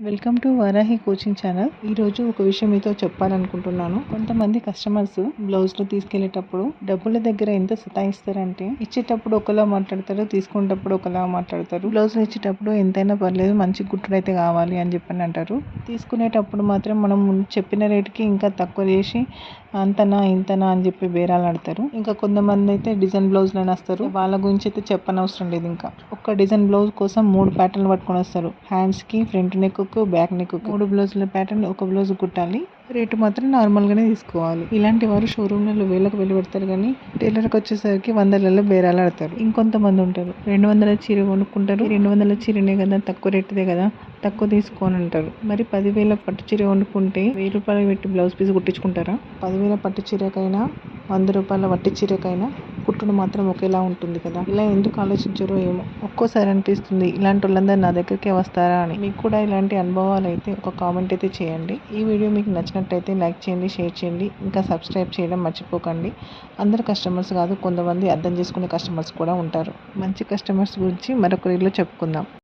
Welcome to Varahi coaching channel. ఈరోజు ఒక విషయం మీతో చెప్పాలనుకుంటున్నాను. కొంతమంది కస్టమర్స్ బ్లౌజ్లు తీసుకెళ్లేటప్పుడు డబ్బుల దగ్గర ఎంత సతాయిస్తారంటే, ఇచ్చేటప్పుడు ఒకలా మాట్లాడతారు, తీసుకునేటప్పుడు ఒకలా మాట్లాడతారు. బ్లౌజ్లు ఇచ్చేటప్పుడు ఎంతైనా పర్లేదు, మంచి కుట్టుడైతే కావాలి అని చెప్పని అంటారు. తీసుకునేటప్పుడు మాత్రం మనం చెప్పిన రేటుకి ఇంకా తక్కువ చేసి అంతనా ఇంతనా అని చెప్పి బేరాలు ఆడతారు. ఇంకా కొంతమంది అయితే డిజైన్ బ్లౌజ్లని వస్తారు. వాళ్ళ గురించి అయితే చెప్పనవసరం లేదు. ఇంకా ఒక్క డిజైన్ బ్లౌజ్ కోసం 3 ప్యాటర్న్లు పట్టుకొని వస్తారు. హ్యాండ్స్ కి, ఫ్రంట్ నెక్ కు, బ్యాక్ నెక్ కు 3 బ్లౌజుల ప్యాటర్న్ ఒక బ్లౌజ్ కుట్టాలి. రేటు మాత్రం నార్మల్ గానే తీసుకోవాలి. ఇలాంటి వారు షోరూమ్లలో వేలకు వెళ్ళి పెడతారు, కానీ టైలర్కి వచ్చేసరికి వందలలో బేరాలు ఆడతారు. ఇంకొంతమంది ఉంటారు, 200 చీర కొనుక్కుంటారు. 200 చీరనే కదా, తక్కువ రేటుదే కదా, తక్కువ తీసుకోని అంటారు. మరి 10,000 పట్టు చీర కొనుక్కుంటే 1000 రూపాయలు పెట్టి బ్లౌజ్ పీస్ కుట్టించుకుంటారా? 10,000 పట్టు చీరకైనా 100 రూపాయల వట్టి చీరకైనా కుట్టుడు మాత్రం ఒకేలా ఉంటుంది కదా. ఇలా ఎందుకు ఆలోచించారో ఏమో. ఒక్కోసారి అనిపిస్తుంది, ఇలాంటి వాళ్ళందరూ నా దగ్గరికే వస్తారా అని. మీకు కూడా ఇలాంటి అనుభవాలు అయితే ఒక కామెంట్ అయితే చేయండి. ఈ వీడియో మీకు నచ్చినట్టయితే లైక్ చేయండి, షేర్ చేయండి, ఇంకా సబ్స్క్రైబ్ చేయడం మర్చిపోకండి. అందరు కస్టమర్స్ కాదు, కొంతమంది అర్థం చేసుకునే కస్టమర్స్ కూడా ఉంటారు. మంచి కస్టమర్స్ గురించి మరొక వీడియోలో చెప్పుకుందాం.